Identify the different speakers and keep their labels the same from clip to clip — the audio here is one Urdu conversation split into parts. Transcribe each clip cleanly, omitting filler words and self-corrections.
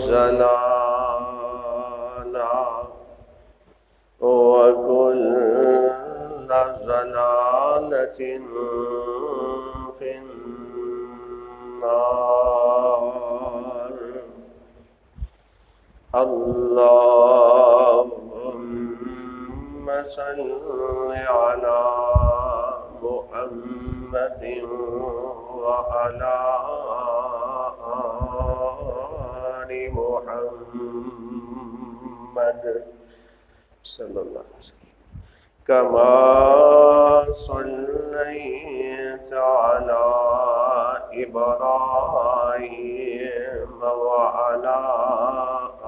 Speaker 1: ضلالة وكل ضلالة في النار. اللهم صل على محمد وعلى آل محمد صلی اللہ علیہ وسلم كما صليت على إبراهيم وعلى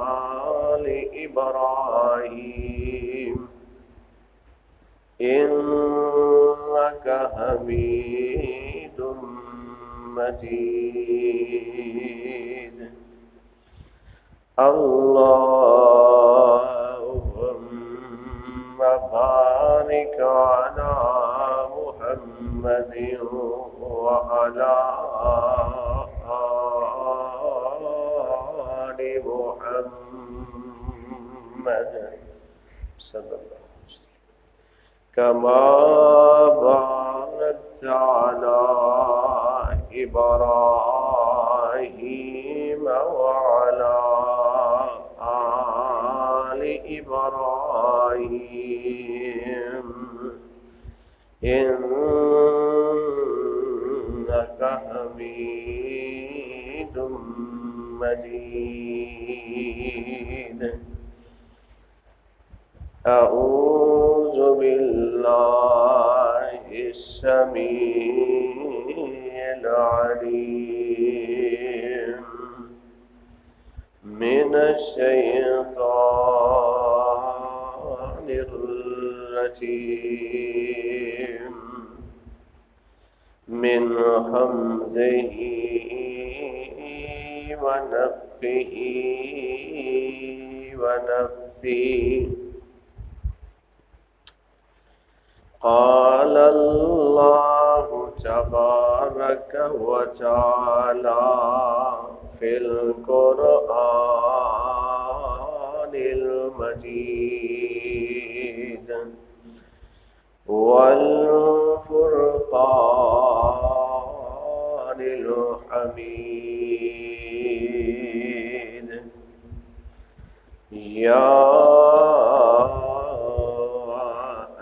Speaker 1: آل إبراهيم إنك حميد مجيد. اللهم بارك على محمد وعلى آل محمد صلی اللہ علیہ وسلم كما باركت على إبراهيم وعلى آل إبراهيم إنك حميد مجيد. أعوذ بالله السميع العليم من الشيطان الرجيم من همزه ونفخه ونفثه. قال الله تبارك وتعالى في القرآن المجيد والفرقان الحميد. يا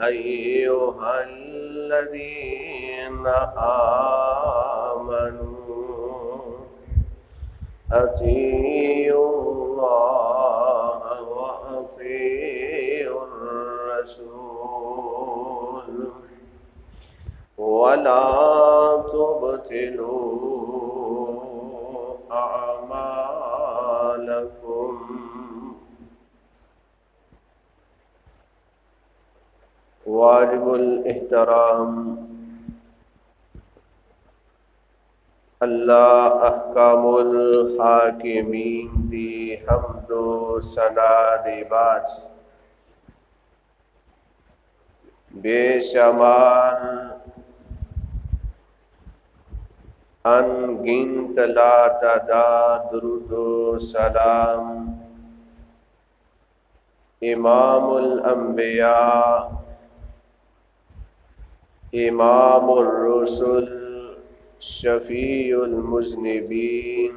Speaker 1: أيها الذين آمنوا أطيعوا الله وأطيعوا الرسول ولا تبطلوا أعمالكم. واجب الاحترام اللہ احکام الحاکمین دی حمد و ثنا دی بات بے شمار ان گنت لا تعداد درود و سلام امام الانبیاء امام الرسل شفیع المذنبین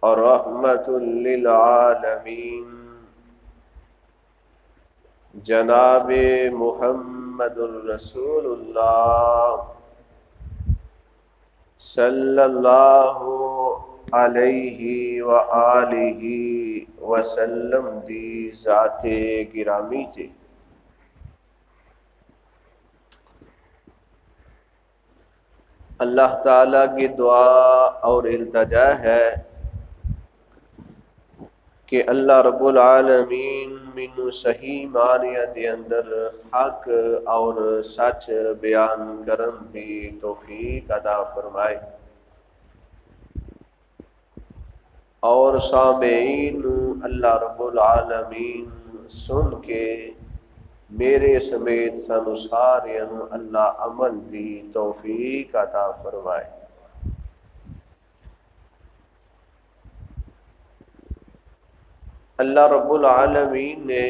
Speaker 1: اور رحمت للعالمین جناب محمد الرسول اللہ صلی اللہ علیہ وآلہ وسلم دی ذات گرامی تے اللہ تعالیٰ کی دعا اور التجا ہے کہ اللہ رب العالمین مینوں صحیح معنی دے اندر حق اور سچ بیان کرن دی توفیق عطا فرمائے اور سامعین اللہ رب العالمین سن کے میرے سمیت سانو ساریاں اللہ عمل دی توفیق عطا فرمائے. اللہ رب العالمین نے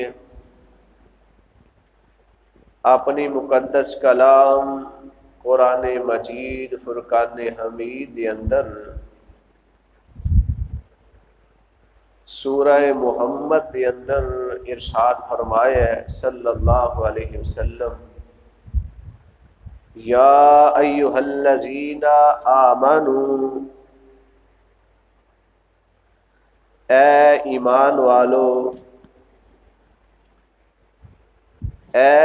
Speaker 1: اپنی مقدس کلام قرآن مجید فرقان حمید کے اندر سورہ محمد کے اندر ارشاد فرمایا ہے صلی اللہ علیہ وسلم، یا ایھا الذین آمنوا، اے ایمان والو، اے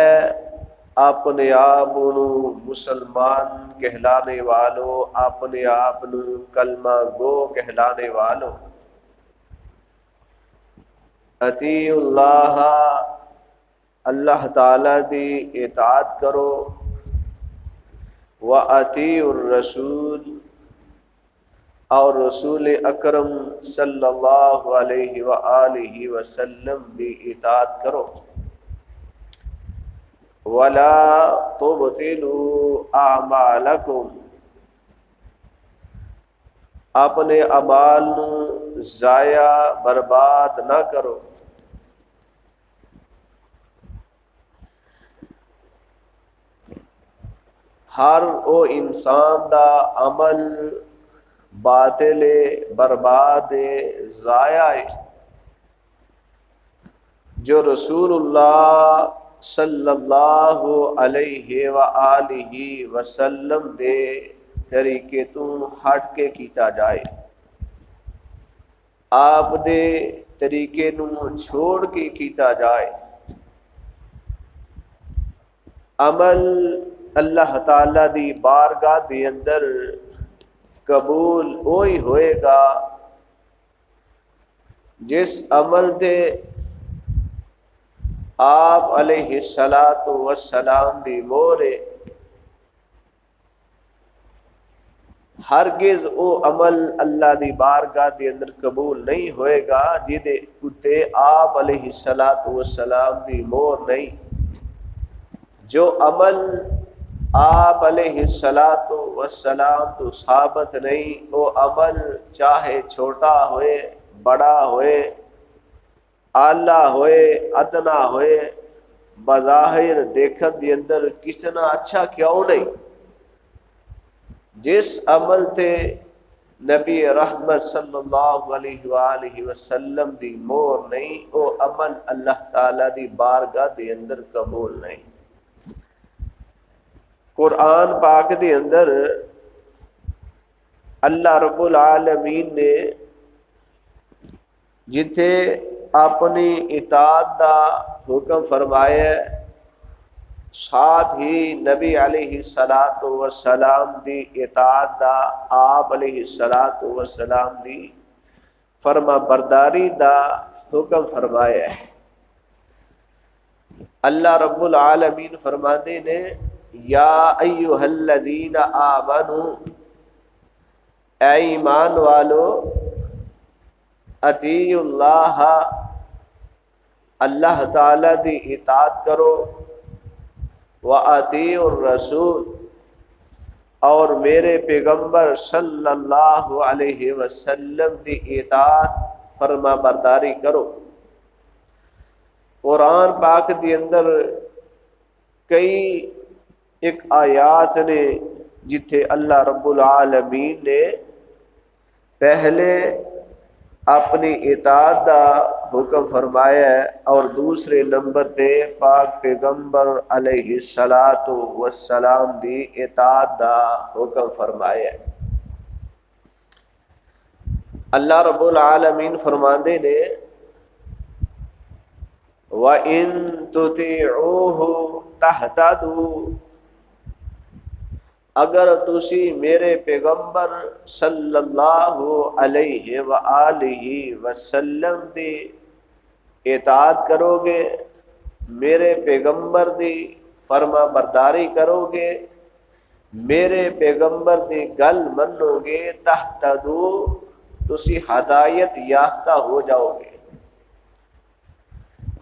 Speaker 1: اپنے آپ مسلمان کہلانے والو، اپنے آپ کلمہ گو کہلانے والو، اطیعوا اللہ، اللہ تعالی دی اطاعت کرو، وَأَطِیعُوا الرَّسُولَ، اور رسول اکرم صلی اللہ علیہ وآلہ وسلم دی اطاعت کرو، وَلَا تُبْطِلُوا أَعْمَالَكُمْ، اپنے اعمال نو ضائع برباد نہ کرو۔ ہر او انسان دا عمل باطل برباد ضائع ہے جو رسول اللہ صلی اللہ علیہ وآلہ وسلم دے طریقے تو ہٹ کے کیتا جائے، آپ دے طریقے نو چھوڑ کے کیتا جائے۔ عمل اللہ تعالی دی بارگاہ دے اندر قبول وہی ہوئے گا جس عمل دے آپ علیہ الصلاۃ والسلام دی مہر ہے۔ ہرگز او عمل اللہ دی بارگاہ دے اندر قبول نہیں ہوئے گا جدے اتے آپ علیہ الصلاۃ والسلام دی مہر نہیں۔ جو عمل آپ علیہ الصلاۃ والسلام تو ثابت نہیں، وہ عمل چاہے چھوٹا ہوئے بڑا ہوئے اعلیٰ ہوئے ادنا ہوئے، بظاہر دیکھن دی اندر کتنا اچھا کیوں نہیں، جس عمل تے نبی رحمت صلی اللہ علیہ وآلہ وسلم دی مہر نہیں، وہ عمل اللہ تعالی دی بارگاہ دے اندر قبول نہیں۔ قرآن پاک دے اندر اللہ رب العالمین نے جتھے اپنی اطاعت دا حکم فرمایا، ساتھ ہی نبی علیہ الصلاۃ والسلام دی اطاعت دا، آپ علیہ الصلاۃ والسلام دی فرما برداری دا حکم فرمایا ہے۔ اللہ رب العالمین فرماتے نے، یا ایھا الذین آمنوا، اے ایمان والو، اطیعوا اللہ، اللہ تعالی دی اطاعت کرو، وَأَطِیعُوا الرَّسُولَ، اور میرے پیغمبر صلی اللہ علیہ وسلم دی اطاعت فرما برداری کرو۔ قرآن پاک دی اندر کئی ایک آیات نے جتھے اللہ رب العالمین نے پہلے اپنی اطاعت دا حکم فرمایا ہے اور دوسرے نمبر تے پاک پیغمبر علیہ الصلاۃ والسلام دی اطاعت دا حکم فرمایا ہے۔ اللہ رب العالمین فرماندے نے، وَإِن تُطِيعُوهُ تَهْتَدُوا، اگر تسی میرے پیغمبر صلی اللہ علیہ وآلہ وسلم دی اطاعت کرو گے، میرے پیغمبر دی فرما برداری کرو گے، میرے پیغمبر دی گل منو گے، تہتدو، تسی ہدایت یافتہ ہو جاؤ گے۔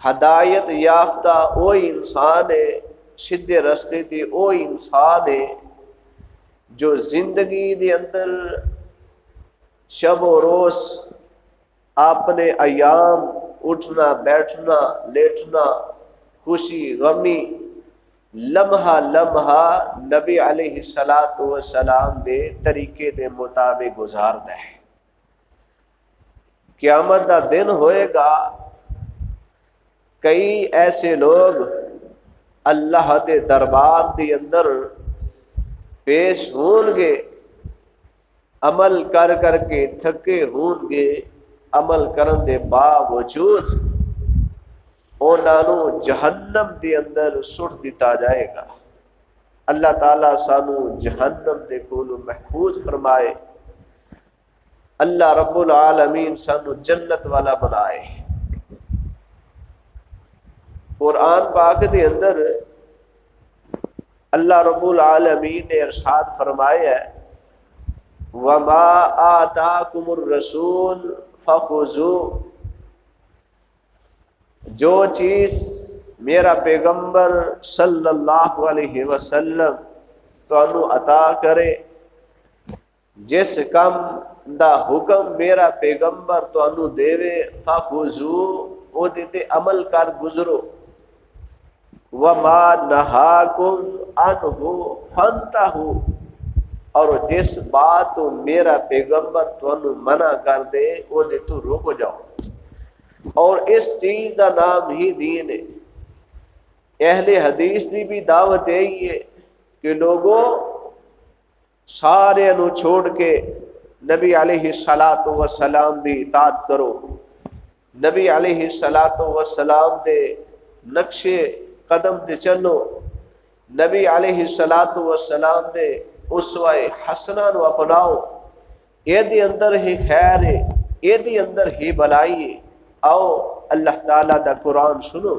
Speaker 1: ہدایت یافتہ وہی انسان ہے، سیدھے رستے تے وہی انسان ہے جو زندگی دے اندر شب و روز اپنے ایام اٹھنا بیٹھنا لیٹنا خوشی غمی لمحہ لمحہ نبی علیہ الصلوۃ والسلام دے طریقے دے مطابق گزاردا ہے۔ قیامت دا دن ہوئے گا، کئی ایسے لوگ اللہ دے دربار دے اندر پیش ہون گے، عمل کر کر کے تھکے ہون گے، عمل کرن دے باوجود انہاں نوں جہنم دے اندر سٹ دتا جائے گا۔ اللہ تعالیٰ سانو جہنم دے کولوں محفوظ فرمائے، اللہ رب العالمین سانو جنت والا بنائے۔ قرآن پاک دے اندر اللہ رب العالمین نے ارشاد فرمایا ہے وَمَا آتَاكُمُ الرَّسُولُ فَخُذُوهُ، جو چیز میرا پیغمبر صلی اللہ علیہ وسلم تانوں عطا کرے، جس کم دا حکم میرا پیغمبر تانوں دیوے فَخُذُوهُ او تے عمل کر گزرو، وَمَا نَهَاكُمْ عَنْهُ فَانْتَهُوا، اور جس بات تو میرا پیغمبر تانوں منع کر دے او دے تو رک جاؤ۔ اور اس چیز کا نام ہی دین ہے۔ اہل حدیث دی بھی دعوت یہی ہے کہ لوگوں سارے نو چھوڑ کے نبی علیہ الصلوۃ والسلام دی اطاعت کرو، نبی علیہ الصلوۃ والسلام دے نقشے قدم تے چلو، نبی علیہ الصلوۃ والسلام دے اسوہ حسنہ نو اپناؤ، اے دی اندر ہی خیر ہے، اے دی اندر ہی بلائی ہے۔ آؤ اللہ تعالیٰ دا قرآن سنو۔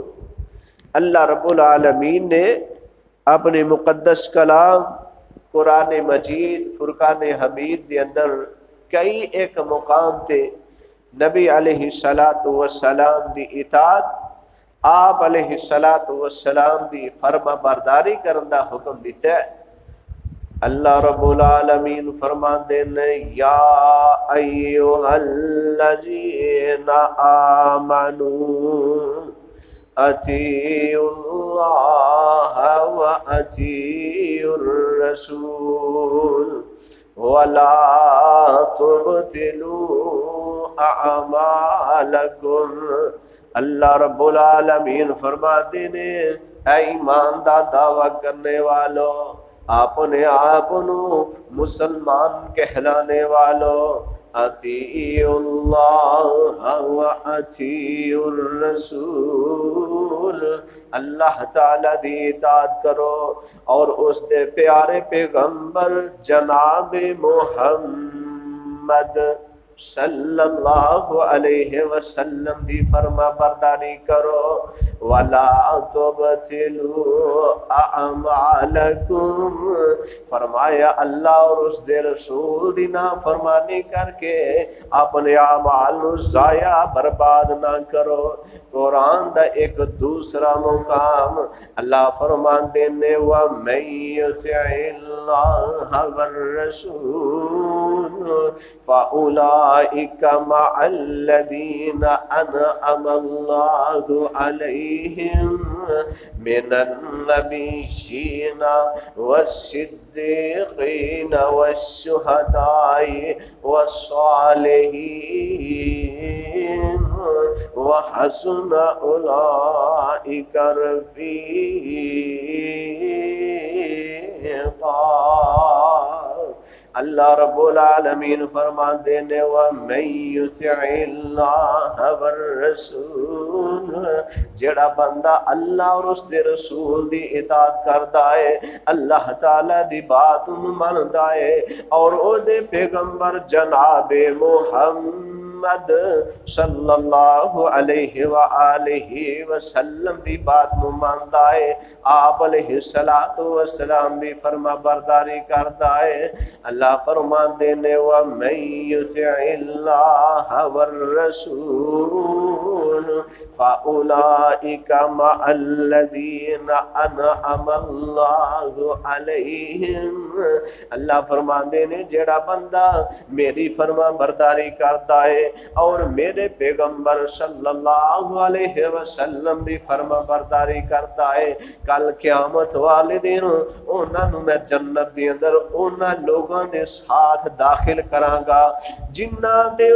Speaker 1: اللہ رب العالمین نے اپنے مقدس کلام قرآن مجید فرقان حمید دے اندر کئی ایک مقام تے نبی علیہ الصلوۃ والسلام دی اطاعت، آپ علیہ الصلوۃ والسلام دی فرما برداری کرن دا حکم دیتا ہے۔ اللہ رب العالمین فرماندے نے یا ایھا الذین آمنوا اطیعوا اللہ واطیعوا الرسول ولا تبطلوا اعمالکم۔ اللہ رب العالمین فرماتے نے اے ایمان دا دعویٰ کرنے والوں، اپنے آپ مسلمان کہلانے والوں، اطیعوا اللہ و اطیعوا الرسول، اللہ تعالیٰ دی اطاعت کرو اور اس دے پیارے پیغمبر جناب محمد صلی اللہ علیہ وسلم دی فرما برداری کرو، وَلَا تُبْطِلُوا أَعْمَالَكُمْ، فرمایا اللہ اور اس دے رسول دی نافرمانی کر کے اپنے اعمال نو ضائع برباد نہ کرو۔ قرآن دا ایک دوسرا مقام اللہ فرماندے نے وَمَن يُطِعِ اللَّهَ وَالرَّسُولَ فَأُولَئِكَ مَعَ الَّذِينَ أَنْعَمَ اللَّهُ عَلَيْهِمْ مِنَ النَّبِيِّينَ وَالصِّدِّيقِينَ وَالشُّهَدَاءِ وَالصَّالِحِينَ وَحَسُنَ أُولَئِكَ رَفِيقًا۔ اللہ رب العالمین فرماندے نے وَمَن يُطِعِ اللَّهَ وَالرَّسُولَ، جڑا بندہ اللہ اور اس دے رسول دی اطاعت کردا ہے، اللہ تعالیٰ دی بات مندا ہے اور او دے پیغمبر جناب محمد صلی اللہ علیہ وآلہ وسلم دی بات مندا ہے، آپ علیہ الصلوۃ والسلام دی فرما برداری کردا ہے۔ اللہ فرماندے نے وَمَن يُطِعِ اللَّهَ وَالرَّسُولَ فَأُولَئِكَ مَعَ الَّذِينَ أَنْعَمَ اللَّهُ عَلَيْهِمْ، اللہ فرماندے نے جڑا بندہ میری فرما برداری کرتا ہے، اور میرے پیغمبر صلی اللہ علیہ وسلم دی فرما برداری کرتا ہے، کل قیامت والے دن انہاں نوں میں جنت دے اندر انہاں لوگاں دے ساتھ داخل کراں گا جنہاں دے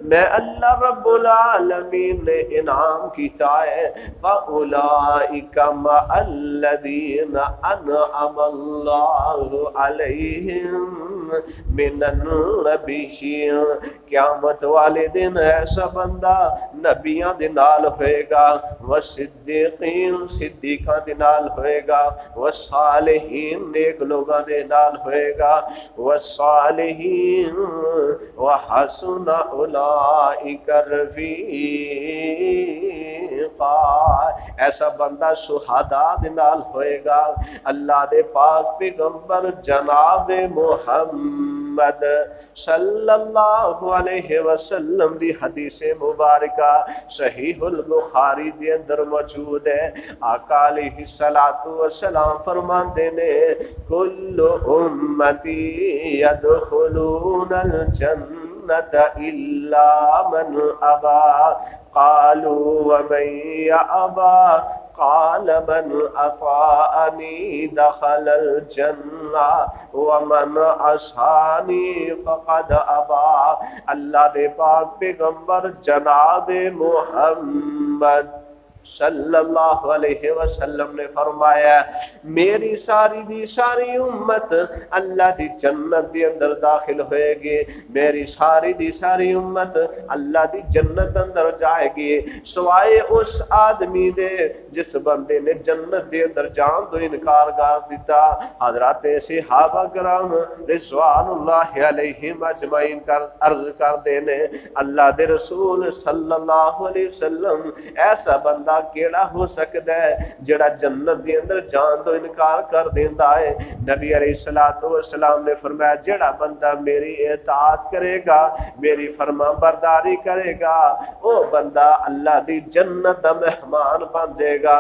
Speaker 1: میں اللہ رب العالمین نے انعام کیتا ہے، فَأُولَئِكَ مَعَ الَّذِينَ أَنْعَمَ اللَّهُ عَلَيْهِمْ مِنَ النَّبِيِّينَ۔ قیامت والے دن ایسا بندہ نبیاں دے نال ہوئے گا، والصدیقین صدیقاں دے نال ہوئے گا، والصالحین نیک لوگاں دے نال ہوئے گا، والصالحین وحسن اولئک رفیقا۔ ایسا بندہ شہداء دے نال ہوئے گا۔ اللہ دے پاک پیغمبر جناب محمد صلی اللہ علیہ وسلم دی حدیث مبارکہ صحیح البخاری دے اندر موجود ہے۔ آقا علیہ السلام فرماندے نے کل امتی یدخلون الجنت الا من ابا، قالوا ومن یابا، قال من اطاعنی دخل الجنہ ومن عصانی فقد ابا۔ اللہ دے پاک پیغمبر جناب محمد صلی اللہ علیہ وسلم نے فرمایا میری ساری دی ساری امت اللہ دی جنت دی اندر داخل ہوئے گی، میری ساری دی ساری امت اللہ دی جنت اندر جائے گی، سوائے اس آدمی دے جس بندے نے جنت دے اندر جان تو انکار کر دیتا۔ حضرات صحابہ کرام رضوان اللہ علیہم اجمعین عرض کر دینے اللہ دے رسول صلی اللہ علیہ وسلم ایسا بندہ کیڑا ہو سکتا ہے جڑا جنت دے اندر جان تو انکار کر دیندا ہے؟ نبی علیہ السلام نے فرمایا جڑا بندہ میری اطاعت کرے گا، میری فرما برداری کرے گا، وہ بندہ اللہ دی جنت دا مہمان بن جائے گا،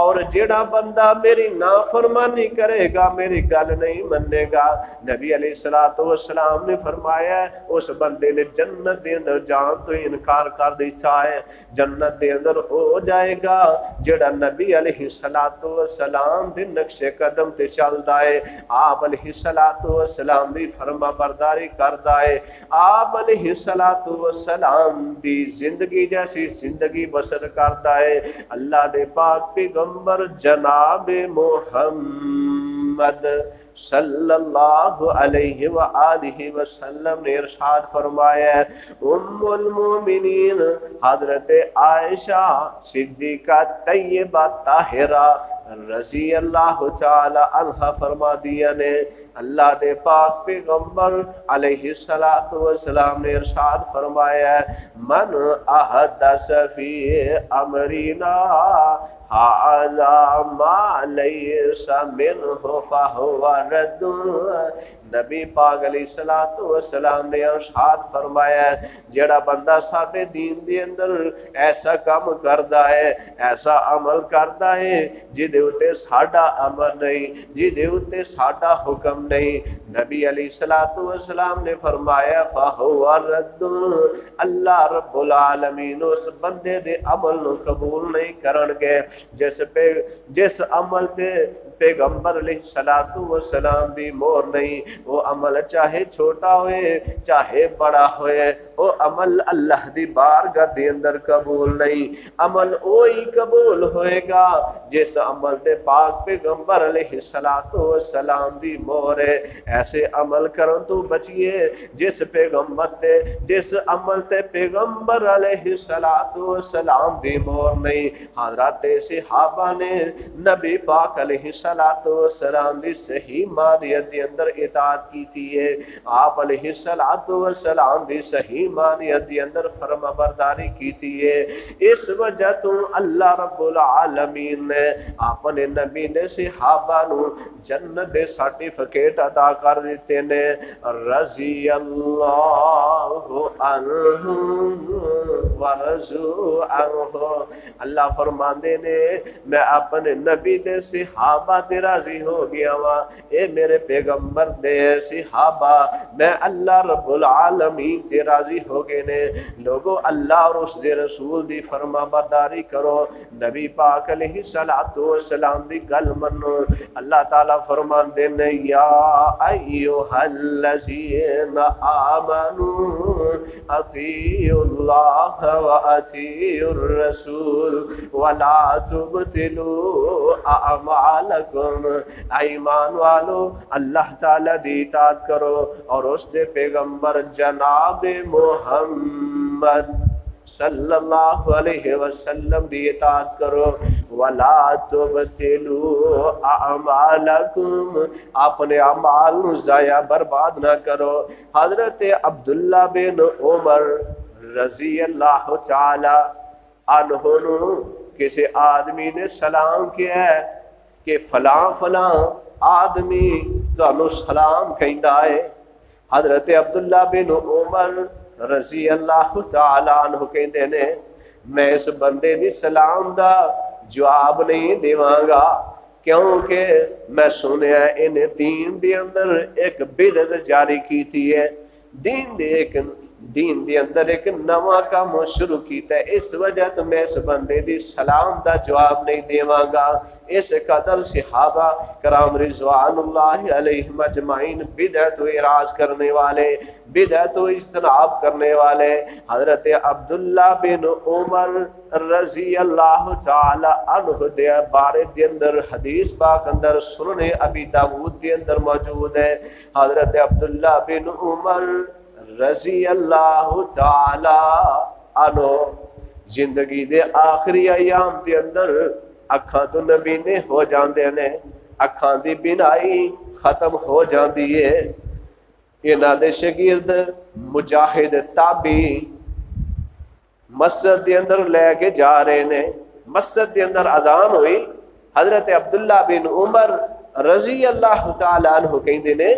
Speaker 1: اور جڑا بندہ میری نافرمانی کرے گا، میری گل نہیں منے گا، نبی علیہ السلام نے فرمایا اس بندے نے جنت دے اندر جان تو انکار کر دیتا ہے۔ جنت دے اندر ہو جائے گا جڑا نبی علیہ السلام دے نقش قدم تے چلدا ہے، آپ علیہ السلام دی فرما برداری کردا ہے، آپ علیہ السلام دی زندگی جیسی زندگی بسر کردا ہے۔ اللہ دے پاک پیغمبر جناب محمد صلی اللہ علیہ وآلہ وسلم نے ارشاد فرمایا ام المومنین حضرت عائشہ صدیقہ طیبہ طاہرہ رضی اللہ تعالی عنہ فرما دیا نے اللہ دے پاک پیغمبر علیہ السلام نے ارشاد فرمایا من احدث فی امرنا هذا ما ليس منه فهو رد۔ نبی پاک علیہ السلام نے ارشاد فرمایا جڑا بندہ ساڈے دین دے اندر ایسا کام کردا ہے، ایسا عمل کردا ہے جدے اتے ساڈا امر نہیں، جدے اتے ساڈا حکم نہیں، نبی علیہ السلام نے فرمایا فہو رد۔ اللہ رب العالمین اس بندے دے عمل نو قبول نہیں کرن گے جس عمل تے پیغمبر علیہ السلام دی مور نہیں، وہ عمل چاہے چھوٹا ہوئے چاہے بڑا ہوئے، وہ عمل اللہ دی بارگاہ دے اندر قبول نہیں۔ عمل وہی قبول ہوئے گا جس عمل تے پاک پیغمبر علیہ السلام دی مور ہے۔ ایسے عمل کرن تو بچیے جس پیغمبر تے جس عمل تے پیغمبر علیہ السلام دی مور نہیں۔ حضرات صحابہ نے نبی پاک علیہ السلام دی صحیح معنیت دے اندر اطاعت کیتی ہے، آپ علیہ السلام دی صحیح معنیت دے اندر فرما برداری کیتی ہے۔ اس وجہ تو اللہ رب العالمین نے اپنے نبی نے صحابہ نو جنت دے سرٹیفکیٹ عطا کر دیتے نے رضی اللہ عنہم ورضوا عنہ. اللہ فرماندے نے میں اپنے نبی دے صحابہ تے راضی ہو گیا وا. اے میرے پیغمبر دے صحابہ میں اللہ رب العالمین تے راضی ہو گئے نے. لوگو اللہ اور اس دے رسول دی فرما برداری کرو, نبی پاک علیہ الصلوۃ والسلام دی گل منو. اللہ تعالی فرماندے نے یا ایھا الذین آمنوا اطیعوا اللہ واطیعوا الرسول ولا تبطلوا اعمالکم. ایمان والو اللہ تعالی دی اطاعت کرو اور اس دے پیغمبر جناب محمد صلی اللہ علیہ وسلم دی اطاعت کرو. ولا تبطلوا اعمالکم اپنے اعمال نو ضائع برباد نہ کرو. حضرت عبداللہ بن عمر رضی اللہ تعالی عنہ نو کسی آدمی نے سلام کیا ہے کہ فلاں فلاں آدمی تانوں سلام کہندا ہے. حضرت عبداللہ بن عمر رضی اللہ تعالی عنہ کہندے نے میں اس بندے دی سلام دا جواب نہیں دیواں گا کیونکہ میں سنیا انہیں دین دے اندر ایک بدعت جاری کیتی ہے, دین دے اندر ایک نواں کام شروع کیتا ہے. اس وجہ تو میں اس بندے دی سلام دا جواب نہیں دیواں گا. اس قدر صحابہ کرام رضوان اللہ علیہم اجمعین بدعت و اعراض کرنے والے, بدعت و اجتناب کرنے والے حضرت عبداللہ بن عمر رضی اللہ تعالی عنہ دے بارے دے اندر حدیث پاک اندر سنن ابی داؤد دے اندر موجود ہے. حضرت عبداللہ بن عمر رضی اللہ تعالی عنہ زندگی دے آخری ایام دے اندر اکھاں تو نبی نے ہو جاندے نے, اکھاں دی بینائی ختم ہو جاندی ہے. انہاں دے شاگرد مجاہد تابعی مسجد دے اندر لے کے جا رہے نے. مسجد دے اندر اذان ہوئی. حضرت عبداللہ بن عمر رضی اللہ تعالی عنہ کہندے نے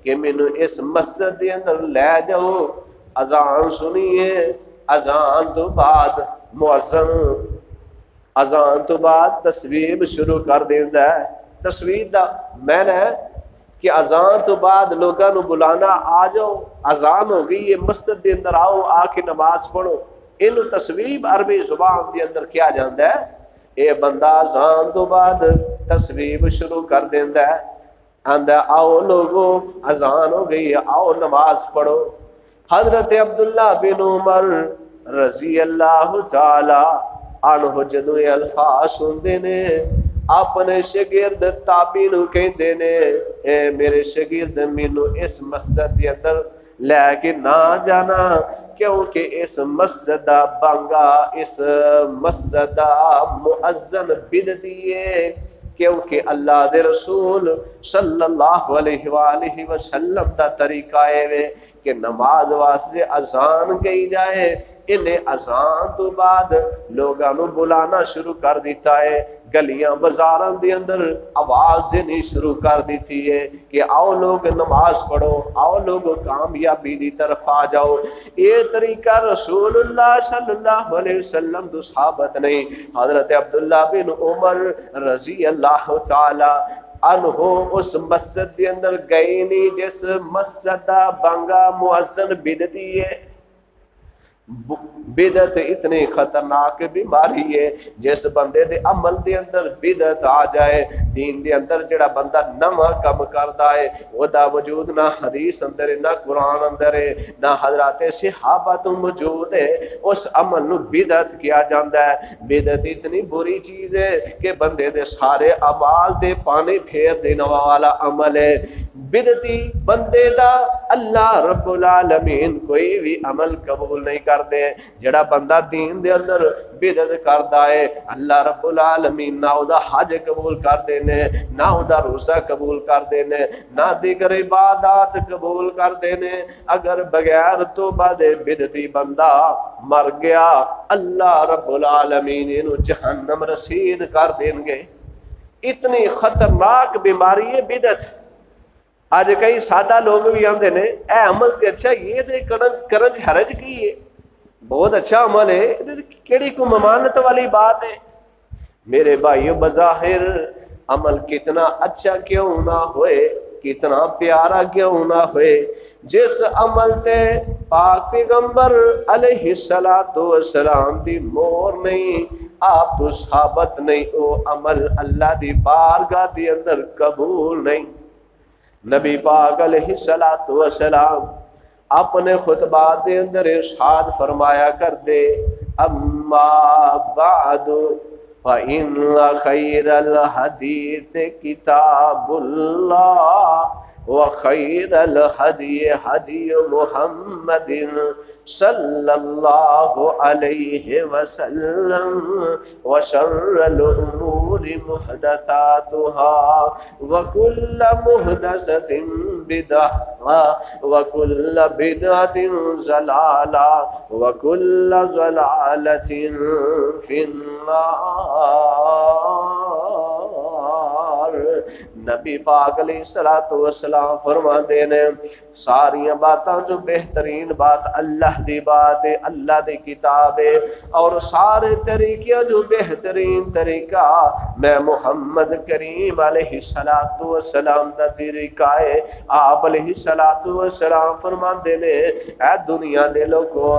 Speaker 1: کہ مینوں اس مسجد دے اندر لے جاؤ, اذان سنیے. اذان تو بعد مؤذن اذان تو بعد تصویب شروع کر دیندا ہے. تصویب دا معنی ہے کہ اذان تو بعد لوگاں نو بلانا آ جاؤ, اذان ہو گئی ہے مسجد دے اندر آؤ آ کے نماز پڑھو. اینو تصویب عربی زبان دے اندر کیا جاندا ہے. اے بندہ اذان تو بعد تصویب شروع کر دیندا ہے, آندا آؤ لوگو اذان ہو گئی ہے آؤ نماز پڑھو. حضرت عبداللہ بن عمر رضی اللہ تعالی عنہ جدوں یہ الفاظ سندے نے اپنے شاگرد تابعی نو کہندے نے اے میرے شاگرد مینوں اس مسجد دے اندر لے کے نہ جانا کیونکہ اس مسجد دا بانگا اس مسجد دا مؤذن بدعتی ہے. کیونکہ اللہ دے رسول صلی اللہ علیہ وآلہ وسلم دا طریقہ ہے کہ نماز واسطے اذان گئی جائے. انہیں اذان تو بعد لوگاں نو بلانا شروع کر دیتا ہے, گلیاں بازاراں دے اندر آواز دینی شروع کر دیتی ہے کہ آؤ لوگ نماز پڑھو, آؤ لوگ کامیابی دی طرف آ جاؤ. یہ طریقہ رسول اللہ صلی اللہ علیہ وسلم دو صحابت نہیں. حضرت عبداللہ بن عمر رضی اللہ تعالی عنہ اس مسجد دے اندر گئے نہیں جس مسجد دا بانگا مؤذن بدعتی ہے. بدعت اتنی خطرناک بیماری ہے جس بندے دے عمل دے اندر بدعت آ جائے, دین دے اندر جڑا بندہ نواں کم کردا ہے او دا وجود نہ حدیث اندر ہے نہ قرآن اندر ہے نہ حضرات صحابہ تو موجود ہے, اس عمل نو بدعت کیا جاندا ہے. بدعت اتنی بری چیز ہے کہ بندے دے سارے اعمال تے پانی پھیر دینے والا عمل ہے. بدعتی بندے دا اللہ رب العالمین کوئی بھی عمل قبول نہیں کردے. جڑا بندہ دین دے اندر بدعت کردا ہے اللہ رب العالمین نہ او دا حج قبول کردے نے, نہ او دا روزہ قبول کردے نے, نہ دیگر عبادات قبول کردے نے. اگر بغیر توبہ دے بدعتی بندہ مر گیا اللہ رب العالمین انو جہنم رسید کر دیں گے. اتنی خطرناک بیماری ہے بدعت. آج کئی سادہ لوگ بھی آندے نے اے عمل تے اچھا یہ دے کرن حرج کی ہے. بہت اچھا عمل ہے، کیڑی کو ممانت والی بات ہے؟ میرے بھائیو بظاہر عمل کتنا اچھا کیوں نہ ہوئے، کتنا پیارا کیوں نہ ہوئے، جس عمل تے پاک پیغمبر علیہ السلام دی مور نہیں، آپ تو ثابت نہیں، او عمل اللہ دی بارگاہ دی اندر قبول نہیں۔ نبی پاک علیہ السلام اپنے خطبات دے اندر ارشاد فرمایا کر دے، اما بعد فإن خیر الحدیث کتاب اللہ وخیر الحدی حدی محمد صلی اللہ علیہ وسلم وشر الامور محدثاتها وکل محدثۃ بدعہ وکل بدعۃ ضلالہ وکل ضلالۃ فی النار۔ نبی پاک علیہ السلام فرماتے ہیں ساری باتاں جو بہترین بات اللہ دی بات ہے، اللہ دی کتاب ہے، اور سارے طریقے جو بہترین طریقہ میں محمد کریم علیہ السلام دا طریقہ ہے۔ آپ علیہ السلام فرماتے ہیں اے دنیا دے لوگوں،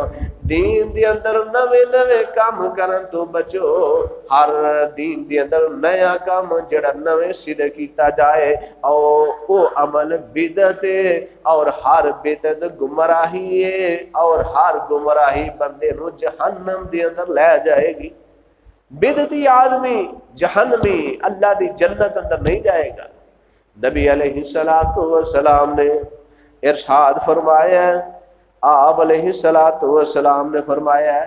Speaker 1: دین دی اندر نوے نوے کام کرن تو بچو، ہر دین دی اندر نیا کام جڑا نوے سرے کیتا جائے اور وہ عمل بدعت ہے، اور ہر بدعت گمراہی ہے، اور ہر گمراہی بندے نو جہنم دی اندر لے جائے گی۔ بدعتی آدمی جہنمی اللہ دی جنت اندر نہیں جائے گا۔ نبی علیہ السلام نے ارشاد فرمایا ہے، آپ علیہ السلام نے فرمایا ہے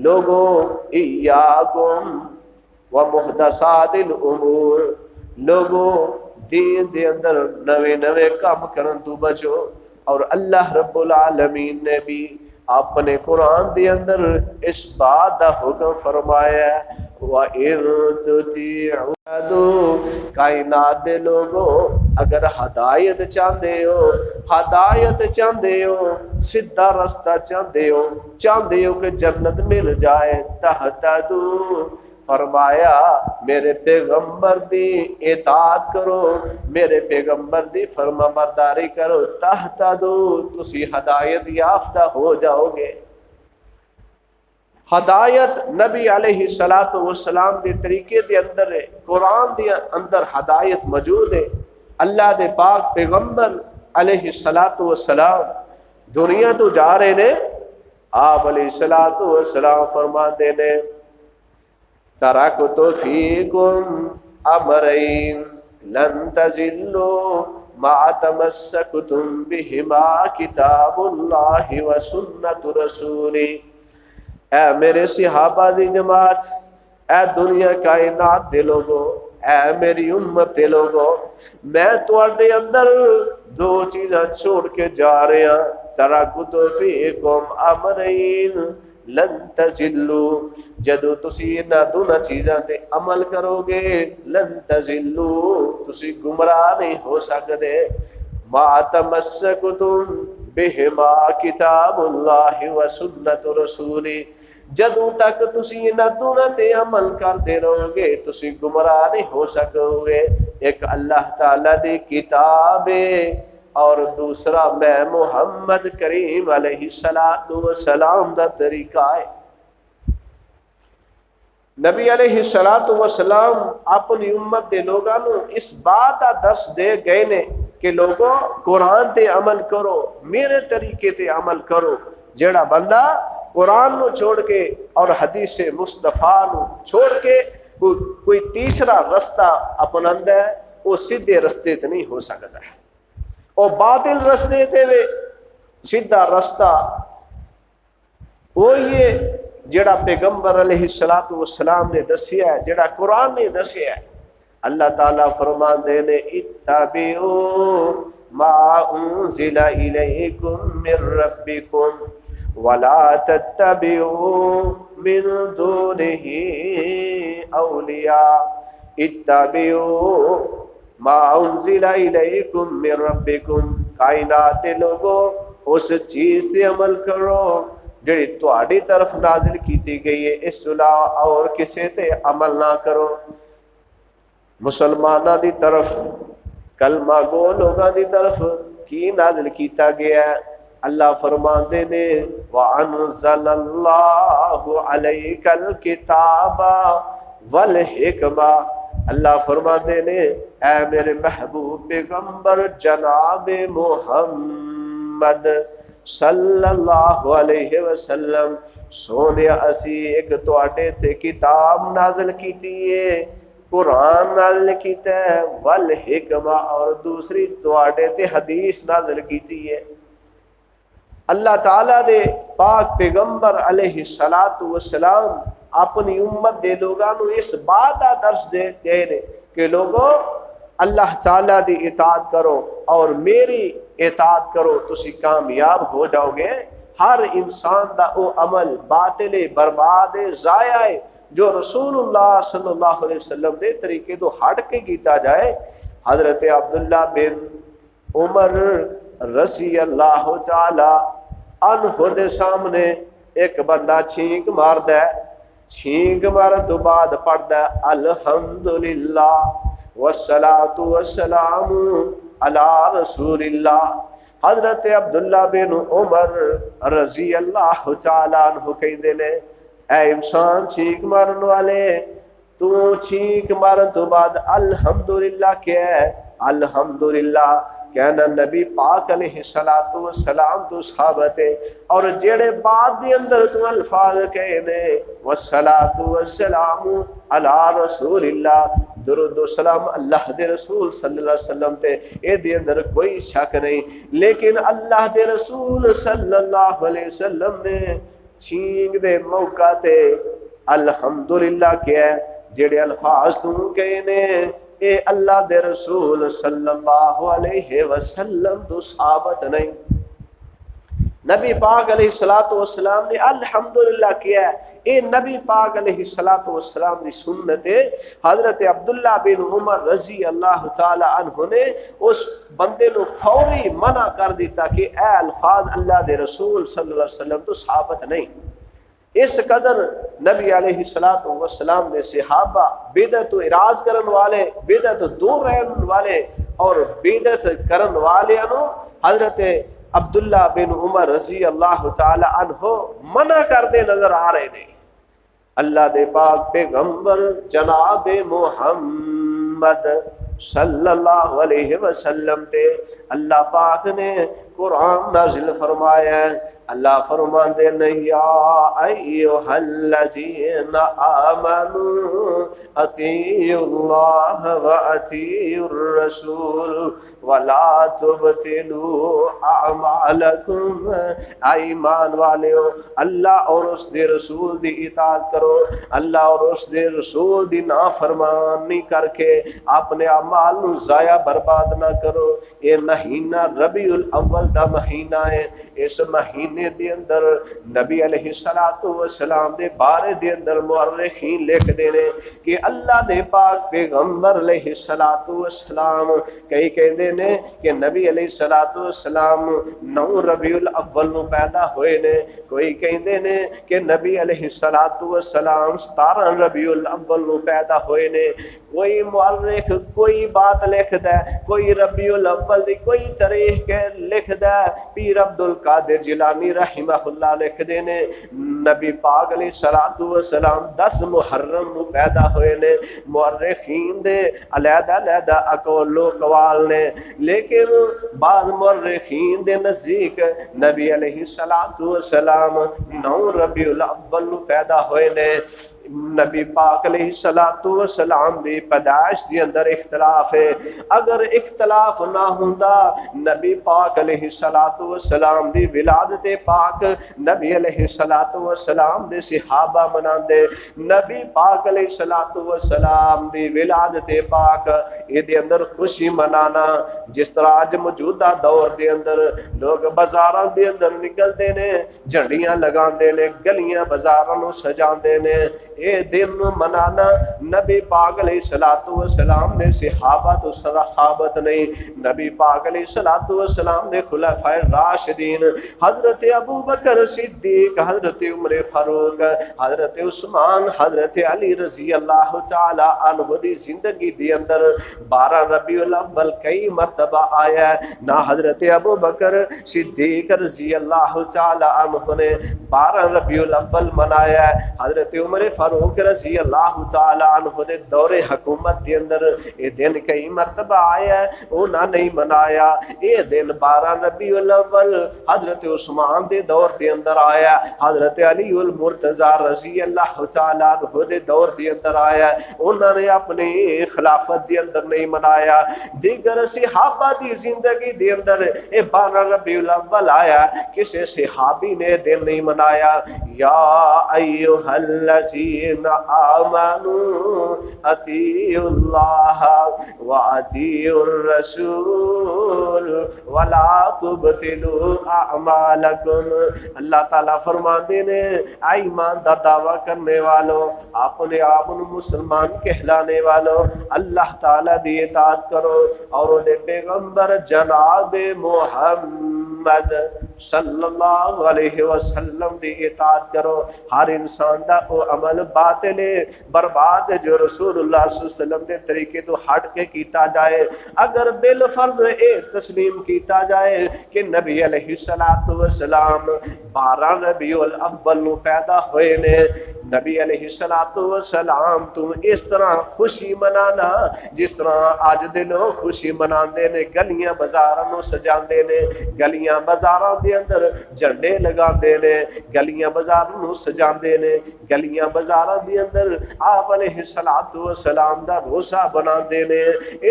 Speaker 1: لوگوں ایاکم ومحدثات الامور، لوگوں دین دے اندر نوے نوے کام کرن تو بچو، اور اللہ رب العالمین نے بھی اپنے قرآن دے اندر اس بات دا حکم فرمایا ہے وَإِن تُطِيعُوا، کائنات دے لوگوں اگر ہدایت چاہتے ہو سدھا رستہ چاہتے ہو کہ جنت مل جائے، تہتدوا، فرمایا میرے پیغمبر دی اطاعت کرو، میرے پیغمبر دی فرما برداری کرو، تہتدوا، تسی ہدایت یافتہ ہو جاؤ گے۔ ہدایت نبی علیہ السلام دے طریقے دے اندر ہے، قرآن دے اندر ہدایت موجود ہے۔ اللہ دے پاک پیغمبر علیہ السلام دنیا تو جا رہے نے، آپ علیہ السلام فرماتے نے ترکت فیکم امرین لن تضلوا ما تمسکتم بہما کتاب اللہ وسنت رسولی۔ اے میرے صحابہ دی جماعت، اے دنیا کائنات دے لوگوں، اے میری امت دے لوگوں، میں تواڈے اندر دو چیزاں چھوڑ کے جا رہے ہیں، ترکت فیکم امرین لن تضلوا، جدو تسی انہاں دونوں چیزاں تے عمل کرو گے لن تضلوا، تسی گمراہ نہیں ہو سکتے، ما تمسکتم بہما کتاب اللہ وسنت رسولی، جدوں تک تسی انہاں دونوں تے عمل کرتے رہو گے تسی گمراہ نہیں ہو سکو گے۔ ایک اللہ تعالی دی کتاب ہے اور دوسرا میں محمد کریم علیہ السلام دا طریقہ ہے۔ نبی علیہ السلام اپنی امت دے لوگاں نو اس بات دا درس دے گئے نے کہ لوگوں قرآن تے عمل کرو، میرے طریقے تے عمل کرو۔ جیڑا بندہ قرآن نو چھوڑ کے اور حدیث مصطفیٰ نو چھوڑ کے کوئی تیسرا رستہ اپناندا ہے، وہ سیدھے رستے تے نہیں ہو سکتا ہے، او باطل رستے تے وے سیدھا رستہ وہی ہے جڑا پیغمبر علیہ السلام نے دسیا ہے، جڑا قرآن نے دسیا ہے۔ اللہ تعالیٰ فرماندے نے اتبعوا ما انزل الیکم من ربکم ولا تتبعوا من دونه اولیاء، اتبعوا ما انزل الیکم من ربکم، کائنات لوگوں اس چیز سے عمل کرو جڑی تہاڈی طرف نازل کیتی گئی ہے، اس تو علاوہ اور کسے تے عمل نہ کرو۔ مسلماناں دی طرف، کلمہ گو لوگاں دی طرف کی نازل کیتا گیا ہے؟ اللہ فرماندے نے وَأَنزَلَ اللَّهُ عَلَيْكَ الْكِتَابَ وَالْحِكْمَةَ، اللہ فرماندے نے اے میرے محبوب پیغمبر جناب محمد صلی اللہ علیہ وسلم، سونے اسی ایک تواڈے تے کتاب نازل کیتی ہے، قرآن نازل کیتا ہے، والحکمہ اور دوسری تواڈے تے حدیث نازل کیتی ہے۔ اللہ تعالیٰ دے پاک پیغمبر علیہ الصلوۃ والسلام اپنی امت دے لوگاں نو اس بات دا درس دے گئے نے کہ لوگوں اللہ تعالیٰ دی اطاعت کرو اور میری اطاعت کرو، تسی کامیاب ہو جاؤ گے۔ ہر انسان دا او عمل باطل برباد ضائع ہے جو رسول اللہ صلی اللہ علیہ وسلم دے طریقے تو ہٹ کے کیتا جائے۔ حضرت عبداللہ بن عمر رضی اللہ تعالی عنہ دے سامنے ایک بندہ چھینک ماردا ہے، چھینک مارن تو بعد پڑھدا ہے الحمدللہ والصلاۃ والسلام علی رسول اللہ۔ حضرت عبداللہ بن عمر رضی اللہ تعالی عنہ کہندے نے اے انسان چھینک مارن والے، تو چھینک مارن تو بعد الحمدللہ کیا ہے؟ الحمدللہ کہنا نبی پاک علیہ الصلوۃ والسلام تو صحابہ تے، اور جڑے بعد دے اندر تو الفاظ کہے نے والصلاۃ والسلام علی رسول اللہ، درود و سلام اللہ دے رسول صلی اللہ علیہ وسلم تے، اے دے اندر کوئی شک نہیں۔ لیکن اللہ دے رسول صلی اللہ علیہ وسلم نے چھینک دے موقع تے الحمدللہ کیا ہے، جڑے الفاظ تو کہے نے اے اللہ دے رسول صلی اللہ علیہ وسلم تو ثابت نہیں۔ نبی پاک علیہ الصلوۃ والسلام نے الحمدللہ کیا ہے، اے نبی پاک علیہ الصلوۃ والسلام دی سنت ہے۔ حضرت عبداللہ بن عمر رضی اللہ تعالی عنہ نے اس بندے نو فوری منع کر دیتا کہ اے الفاظ اللہ دے رسول صلی اللہ علیہ وسلم تو ثابت نہیں۔ اس قدر نبی علیہ الصلوۃ والسلام نے صحابہ بدعت اعراض کرن والے، بدعت دور رہن والے اور بدعت کرن والے نو حضرت عبداللہ بن عمر رضی اللہ تعالی عنہ منع کردے نظر آ رہے نے۔ اللہ دے پاک پیغمبر جناب محمد صلی اللہ علیہ وسلم تے اللہ پاک نے قرآن نازل فرمایا ہے۔ اللہ فرماندے نے یا ایھا الذین آمنوا اطیعوا اللہ واطیعوا الرسول ولا تبطلوا اعمالکم، ایمان والےو اللہ اور اس دے رسول دی اطاعت کرو، اللہ اور اس دے رسول دی نافرمانی کر کے اپنے اعمال نو ضائع برباد نہ کرو۔ یہ مہینہ ربیع الاول دا مہینہ ہے، اس مہینے دے اندر نبی علیہ الصلوۃ والسلام دے بارے دے اندر مورخین لکھ دینے کہ اللہ دے پاک پیغمبر علیہ الصلوۃ والسلام کئی کہندے نے کہ نبی علیہ الصلوۃ والسلام 9 ربیع الاول نو پیدا ہوئے نے، کوئی کہندے نے کہ نبی علیہ الصلوۃ والسلام 17 ربیع الاول نو پیدا ہوئے نے، کوئی مورخ کوئی بات لکھدا ہے، کوئی ربیع الاول دی کوئی تاریخ لکھدا ہے۔ پیر عبد القادر جیلانی رحمہ اللہ لکھ دے نے نبی پاک علیہ الصلوۃ والسلام 10 محرم نو پیدا ہوئے نے۔ مورخین دے علیحدہ علیحدہ اقوال و اقوال نے، لیکن بعض مورخین دے نزدیک نبی علیہ الصلوۃ والسلام 9 ربیع الاول نو پیدا ہوئے نے۔ نبی پاک علیہ الصلوۃ والسلام دی پیدائش دی اندر اختلاف ہے، اگر اختلاف نہ ہوندا نبی پاک علیہ الصلوۃ والسلام دی ولادت پاک نبی علیہ الصلوۃ والسلام دے صحابہ مناندے، نبی پاک علیہ الصلوۃ والسلام دی ولادت پاک اے دے اندر خوشی منانا، جس طرح اج موجودہ دور دے اندر لوگ بازاراں دے اندر نکلدے نے، جھنڈیاں لگاندے نے، گلیاں بازاراں نو سجاندے نے، اے دن منانا نبی پاک علیہ الصلوۃ والسلام نے صحابہ تو ثابت نہیں، نبی پاک علیہ الصلوۃ والسلام نے خلفائے راشدین حضرت ابو بکر صدیق، حضرت عمر فاروق، حضرت عثمان، حضرت علی رضی اللہ تعالی عنہ دی زندگی دی اندر 12 ربیع الاول کئی مرتبہ آیا ہے نہ حضرت ابو بکر صدیق رضی اللہ تعالی عنہ نے 12 ربیع الاول منایا ہے، حضرت عمر فاروق رضی اللہ تعالی عنہ دے دور حکومت کے اندر یہ دن کئی مرتبہ آیا ہے، انہاں نہیں منایا۔ یہ دن 12 ربیع الاول حضرت عثمان دے دور دے اندر آیا، حضرت علی المرتضی رضی اللہ تعالی عنہ دے دور دے اندر آیا، انہوں نے اپنی خلافت دے اندر نہیں منایا۔ دیگر صحابہ دی زندگی دے اندر یہ 12 ربیع الاول آیا، کسی صحابی نے دن نہیں منایا۔ یا ایھا الذین آمنوا اطیعوا اللہ واطیعوا الرسول ولا تبطلوا اعمالکم۔ اللہ تعالیٰ فرماندے نے اے ایمان دا دعویٰ کرنے والوں، اپنے آپ مسلمان کہلانے والوں، اللہ تعالیٰ دی اطاعت کرو اور دے پیغمبر جناب محمد صلی اللہ علیہ وسلم دی اطاعت کرو۔ ہر انسان دا او عمل باطل ہے، برباد ہے جو رسول اللہ صلی اللہ علیہ وسلم دے طریقے تو ہٹ کے کیتا جائے۔ اگر بالفرض اے تسلیم کیتا جائے کہ نبی علیہ السلام 12 ربیع الاول نو پیدا ہوئے نے، نبی علیہ السلام تو اس طرح خوشی منانا جس طرح آج دے لوگ خوشی مناندے نے، گلیاں بازاراں نو سجاندے نے، گلیاں بازاراں دے اندر جھنڈے لگاندے نے، گلیاں بازاراں نو سجاندے نے، گلیاں بازاراں دے اندر آپ علیہ السلام دا روزہ بناندے نے،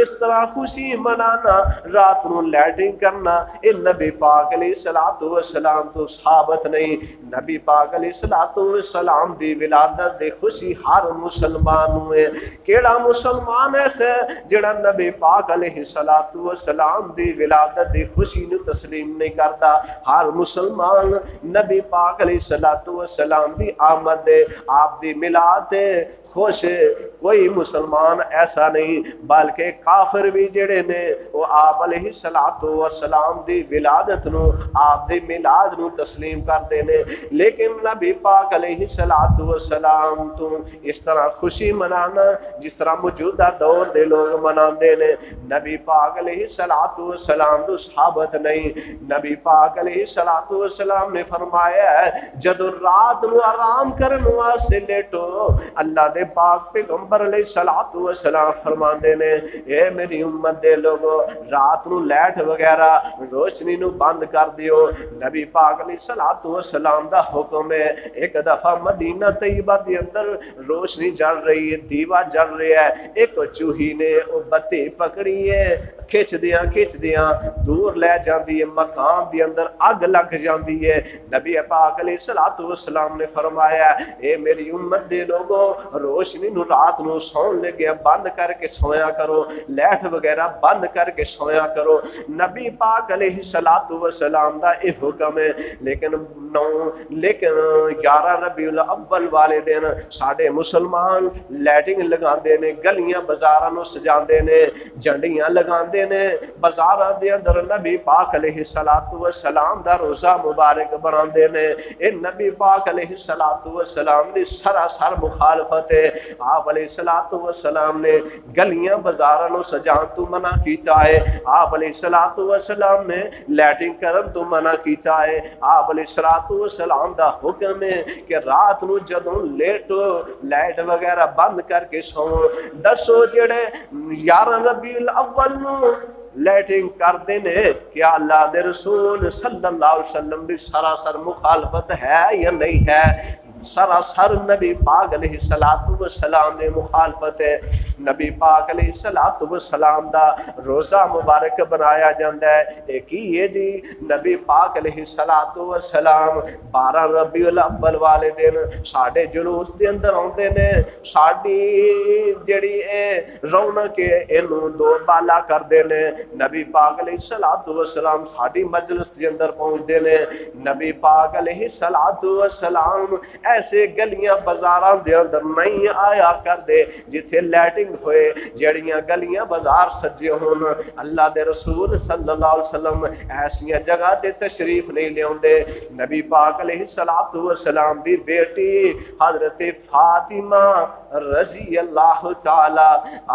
Speaker 1: اس طرح خوشی منانا، رات نو لیٹنگ کرنا، اے نبی پاک علیہ السلام تو ثابت نہیں۔ نبی پاک علیہ السلام دی ولادت دے خوشی ہر مسلمان ہوئے، کیڑا مسلمان ایسے جڑا نبی پاک علیہ السلام دی ولادت دی خوشی نو تسلیم نہیں کرتا؟ ہر مسلمان نبی پاک علیہ السلام دی آمد دے، آپ دی میلاد دے خوش ہے۔ کوئی مسلمان ایسا نہیں، بلکہ کافر بھی جڑے نے وہ آپ علیہ السلام دی ولادت نو، آپ دی میلاد نو تسلیم کر دینے، لیکن نبی پاک علیہ السلام تو اس طرح خوشی منانا جس طرح موجودہ دور دے لوگ مناندے نے، نبی پاک علیہ السلام تو ثابت نہیں۔ نبی پاک علیہ السلام نے فرمایا ہے جدو رات نو آرام کرن واسطے لیٹو، اللہ دے پاک پیغمبر علیہ السلام فرماندے نے اے میری امت دے لوگو رات نو لائٹ وغیرہ روشنی نو بند کر دیو۔ نبی پاک علیہ السلام دا حکم ہے۔ ایک دفعہ مدینہ طیبہ دے اندر روشنی جل رہی ہے، دیوا جل رہا ہے، ایک چوہی نے وہ بتی پکڑی ہے، کھچ دیاں دور لے جاندی ہے، مکان دے اندر اگ لگ جاندی ہے۔ نبی پاک علیہ السلام نے فرمایا اے میری امت دے لوگو روشنی نو رات نو سون لگیا بند کر کے سویا کرو، لائٹ وغیرہ بند کر کے سویا کرو۔ نبی پاک علیہ السلام دا اے حکم ہے، لیکن 11 ربیع الاول والے دن ساڈے مسلمان لائٹنگ لگاندے نے، گلیاں بازاراں نو سجاندے نے، جھنڈیاں لگاندے نے، بازاراں دے اندر نبی پاک علیہ السلام دا روزہ مبارک بناندے نے۔ اے نبی پاک علیہ السلام دی سراسر مخالفت ہے۔ آپ علیہ السلام نے گلیاں بازاراں نو سجان تو منع کیتا ہے، آپ علیہ السلام نے لائٹنگ کرن تو منع کیتا ہے۔ آپ علیہ السلام دا حکم ہے کہ رات نو جدوں لیٹو لائٹ وغیرہ بند کر کے سو۔ دسو جڑے 11 ربیع الاول نو لائٹنگ کر دینے کیا اللہ دے رسول صلی اللہ علیہ وسلم دی سراسر مخالفت ہے یا نہیں ہے؟ سراسر نبی پاک علیہ السلام نے مخالفت ہے۔ نبی پاک علیہ السلام دا روزہ مبارک بنایا جاندہ ہے۔ ایک ہی یہ جی نبی پاک علیہ السلام 12 ربیع الاول والے دن ساڑھے جلوس دے اندر ہوندے نے، ساڑھی جڑی اے رونق اینو دو بالا کر دینے۔ نبی پاک علیہ السلام ساڑھی مجلس دے اندر پہنچ دینے، نبی پاک علیہ السلام ایسے گلیاں بازاراں دے اندر نہیں آیا کر دے جتھے لیٹنگ ہوئے، جڑیاں گلیاں بازار سجے ہون۔ اللہ دے رسول صلی اللہ علیہ وسلم ایسیاں جگہ تے تشریف نہیں لیاوندے۔ نبی پاک علیہ الصلوۃ والسلام دی بیٹی حضرت فاطمہ رضی اللہ تعالی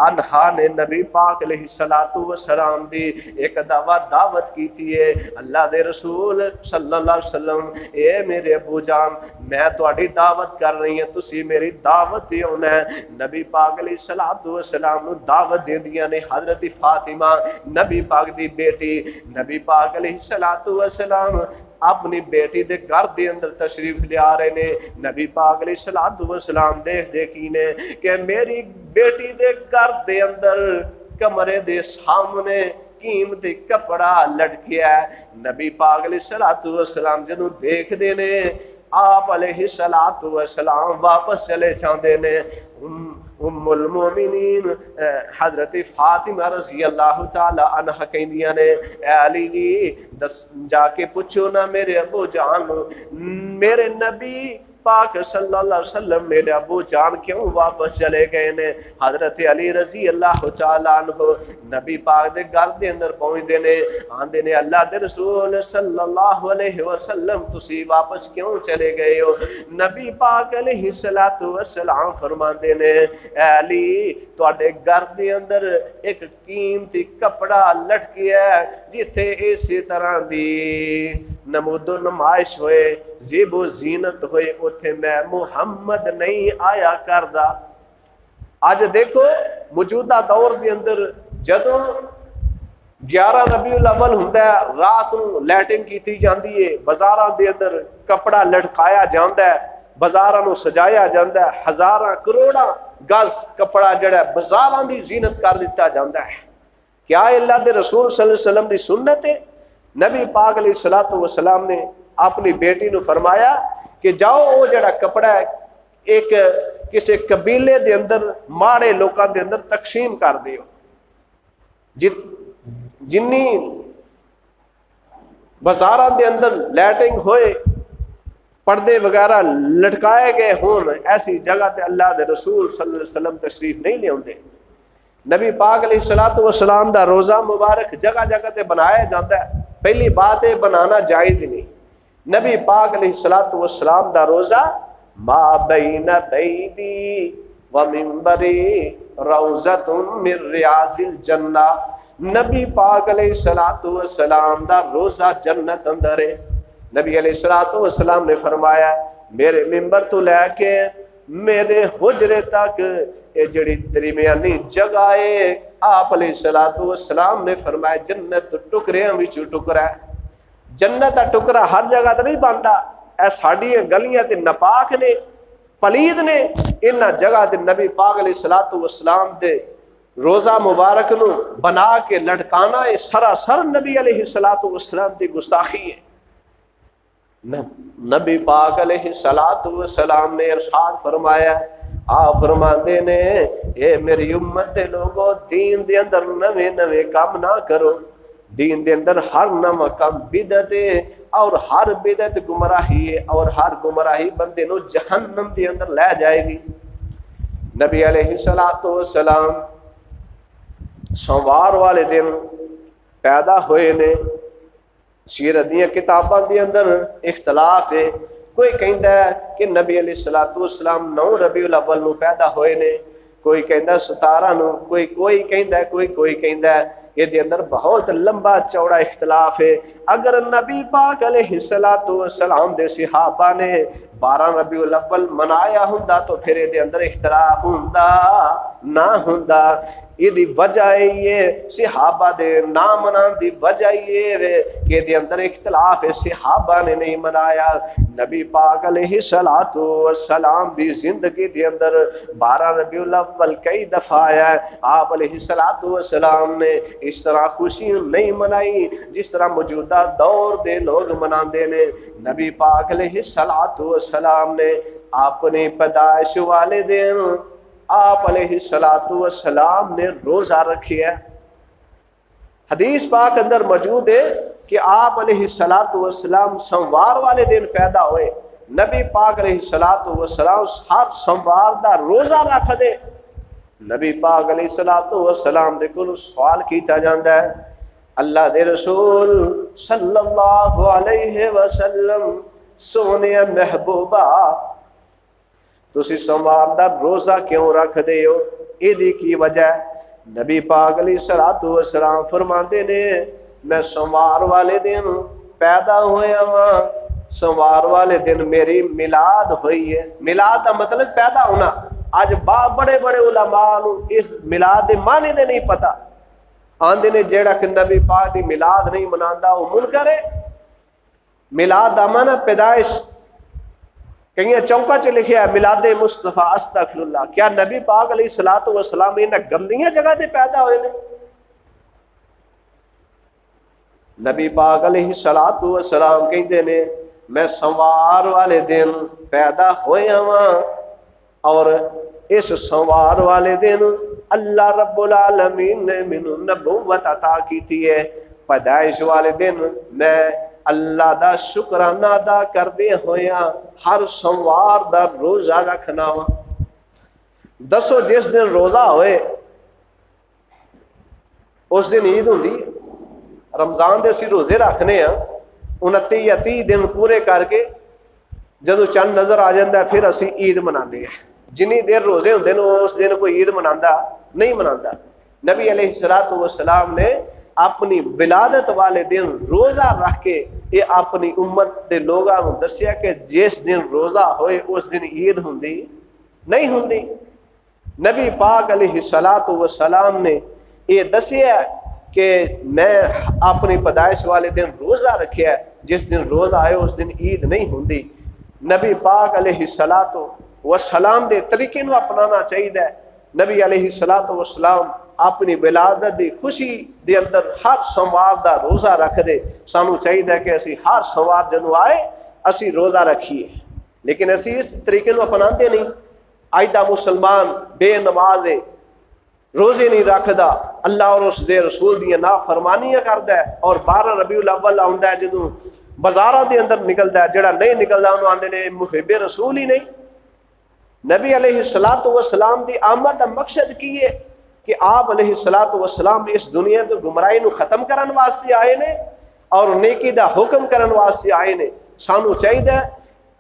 Speaker 1: عنہا نے نبی پاک علیہ الصلوۃ والسلام دی ایک دعوت کی تھی ہے۔ اللہ دے رسول صلی اللہ علیہ وسلم، اے میرے ابو جان، میں تہاڈی دعوت کر رہی ہوں، تسی میری دعوت تے ہونا ہے۔ نبی پاک علیہ الصلوۃ والسلام نو دعوت دیندیاں نے حضرت فاطمہ نبی پاک دی بیٹی۔ نبی پاک علیہ الصلوۃ والسلام اپنی بیٹی دے گھر دے اندر تشریف لے آ رہے نے۔ نبی پاک علیہ الصلوۃ والسلام دیکھ دیکھی نے کہ میری بیٹی دے گھر دے اندر کمرے دے سامنے قیمتی کپڑا لٹکیا ہے۔ نبی پاک علیہ الصلوۃ والسلام جدوں دیکھ دے نے، آپ علیہ الصلوۃ والسلام واپس چلے جاندے نے۔ ام المومنین حضرت فاطمہ رضی اللہ تعالی عنہ کہندیاں نے، اے علی جی جا کے پوچھو نا میرے ابو جان، میرے نبی پاک صلی اللہ علیہ وسلم میرے ابو جان کیوں واپس چلے گئے نے؟ حضرت علی رضی اللہ تعالی عنہ نبی پاک دے گھر دے اندر پہنچدے نے، آندے نے اللہ دے رسول صلی اللہ علیہ وسلم تسی واپس کیوں چلے گئے ہو؟ نبی پاک علیہ الصلوۃ والسلام فرماندے نے، اے علی تواڈے گھر دے اندر ایک قیمتی کپڑا لٹکیا ہے، جتھے اسی طرح دی نمود و نمائش ہوئے، زیب و زینت ہوئے، اتھے میں محمد نہیں آیا کردا۔ آج دیکھو موجودہ دور دے اندر جدوں 11 ربیع الاول ہوندا ہے، رات نو لیٹنگ کیتی جاندی ہے، بازاراں دے اندر کپڑا لٹکایا جاندا ہے، بازاراں نو سجایا جاندا ہے، ہزاراں کروڑاں گز کپڑا جڑا بازاراں دی زینت کر دتا جاندا ہے۔ کیا اللہ دے رسول صلی اللہ علیہ وسلم دی سنت ہے؟ نبی پاک علیہ الصلوۃ والسلام نے اپنی بیٹی نو فرمایا کہ جاؤ وہ جڑا کپڑا ہے ایک کسی قبیلے دے اندر ماڑے لوکاں دے اندر تقسیم کر دیو، جنی بازاراں دے اندر لیٹنگ ہوئے، پردے وغیرہ لٹکائے گئے ہون، ایسی جگہ تے اللہ دے رسول صلی اللہ علیہ وسلم تشریف نہیں لے آندے۔ نبی پاک علیہ الصلوۃ والسلام دا روزہ مبارک جگہ جگہ تے بنایا جاتا ہے۔ پہلی بات ہے بنانا جائز نہیں۔ نبی پاک علیہ الصلوۃ والسلام دا روزہ ما بین بیتی و منبری روضۃ من ریاض الجنہ، نبی پاک علیہ الصلوۃ والسلام دا روزہ جنت اندر ہے۔ نبی علیہ الصلوۃ والسلام نے فرمایا میرے منبر تو لے کے میرے حجرے تک یہ جڑی درمیانی جگہ ہے، آپ علیہ الصلوۃ والسلام نے فرمایا جنت ٹکڑیاں وچ ٹکڑا ہے۔ جنت دا ٹکڑا ہر جگہ تے نہیں بنتا، اے ساڈیاں گلیاں تے ناپاک نے، پلید نے، انہاں جگہ تے نبی پاک علیہ الصلوۃ والسلام دے روزہ مبارک نو بنا کے لٹکانا ہے سراسر نبی علیہ الصلوۃ والسلام دی گستاخی ہے۔ نبی پاک علیہ الصلوۃ والسلام نے ارشاد فرمایا، آپ فرماندے نے اے میری امت دے لوگو دین دے اندر نوے نوے کام نہ کرو، دین دے اندر ہر نواں کام بدعت ہے، اور ہر بدعت گمراہی ہے، اور ہر گمراہی بندے نو جہنم دے اندر لے جائے گی۔ نبی علیہ الصلوۃ والسلام سوموار والے دن پیدا ہوئے نے۔ سیرت دیاں کتاباں دے اندر اختلاف ہے، کوئی کہندا ہے کہ نبی علیہ الصلوۃ والسلام 9 ربیع الاول نو پیدا ہوئے نے، کوئی کہندا 17 نو، کوئی کہندا ہے، کوئی کہندا ہے۔ یہ دے اندر بہت لمبا چوڑا اختلاف ہے۔ اگر نبی پاک علیہ الصلوۃ والسلام دے صحابہ نے 12 ربیع الاول منایا ہوندا تو پھر یہ دے اندر اختلاف ہوندا نہ ہوندا۔ یہ دی وجہ یہ صحابہ دے نہ منان دی وجہ یہ کہ دے اندر اختلاف ہے، صحابہ نے نہیں منایا۔ نبی پاک علیہ الصلوۃ والسلام دی زندگی دے اندر 12 ربیع الاول کئی دفعہ آیا ہے۔ آپ علیہ الصلوۃ والسلام نے اس طرح خوشی نہیں منائی جس طرح موجودہ دور دے لوگ مناندے نے۔ نبی پاک علیہ الصلوۃ والسلام نے اپنی پیدائش والے دن آپ علیہ الصلوۃ والسلام نے روزہ رکھیا ہے۔ حدیث پاک اندر موجود ہے کہ آپ علیہ الصلوۃ والسلام سوموار والے دن پیدا ہوئے، نبی پاک علیہ الصلوۃ والسلام ہر سوموار دا روزہ رکھ دے. نبی پاک علیہ الصلوۃ والسلام دے کول سوال کیتا جاندا ہے اللہ دے رسول صلی اللہ علیہ وسلم سونے محبوبہ تسی سوموار دا روزہ کیوں رکھ دے ہو؟ ایدی کی وجہ نبی پاک علیہ الصلوۃ والسلام فرماندے نے میں سوموار والے دن پیدا ہویا ہاں، سوموار والے دن میری میلاد ہوئی ہے. میلاد دا مطلب پیدا ہونا. آج بڑے بڑے علماء نو اس میلاد دے معنی دے نہیں پتا، آندے نے جیڑا کہ نبی پاک دی میلاد نہیں مناندا وہ منکر ہے. میلاد دا معنی پیدائش، کہیں چوکا چ لکھیا ہے میلاد مصطفیٰ استغفر اللہ. کیا نبی پاک علیہ الصلوۃ والسلام انہاں گندیاں جگہ تے پیدا ہوئے نے؟ نبی پاک علیہ الصلوۃ والسلام کہندے نے میں سوموار والے دن پیدا ہویا ہاں اور اس سوموار والے دن اللہ رب العالمین نے مینوں نبوت عطا کیتی ہے. پیدائش والے دن میں اللہ دا شکرانہ ادا کردے ہویا ہر سوموار دا روزہ رکھنا وا. دسو جس دن روزہ ہوئے اس دن عید ہوندی. رمضان دے اسی روزے رکھنے ہاں 29 یا 30 دن پورے کر کے جدو چند نظر آ جاندہ ہے پھر اسی عید منانے ہیں. جنی دیر روزے ہوندے نے اس دن کوئی عید مناندا نہیں مناندا. نبی علیہ الصلوۃ والسلام نے اپنی ولادت والے دن روزہ رکھ کے یہ اپنی امت دے لوگاں نوں دسیا کہ جس دن روزہ ہوئے اس دن عید ہوندی نہیں ہوندی. نبی پاک علیہ الصلوۃ والسلام نے یہ دسیا کہ میں اپنی پیدائش والے دن روزہ رکھیا ہے، جس دن روزہ آئے اس دن عید نہیں ہوندی. نبی پاک علیہ الصلوۃ والسلام دے طریقے نو اپنانا چاہیے. نبی علیہ الصلوۃ والسلام اپنی ولادت دی خوشی دے اندر ہر سوموار دا روزہ رکھ دے. سانو چاہیے کہ اسی ہر سوموار جدوں آئے اسی روزہ رکھیے، لیکن اسی اس طریقے نو اپناندے نہیں. اج دا مسلمان بے نماز ہے، روزے نہیں رکھدا، اللہ اور اس دے رسول دی نافرمانیاں کردا ہے. اور 12 ربیع الاول آوندا ہے جدوں بازاراں دے اندر نکلدا ہے، جڑا نہیں نکلدا انہوں آندے نے محب رسول ہی نہیں. نبی علیہ الصلوۃ والسلام دی آمد دا مقصد کی ہے کہ آپ علیہ الصلوۃ والسلام اس دنیا تو گمراہی نو ختم کرن واسطے آئے نے اور نیکی دا حکم کرن واسطے آئے نے. سانو چاہیے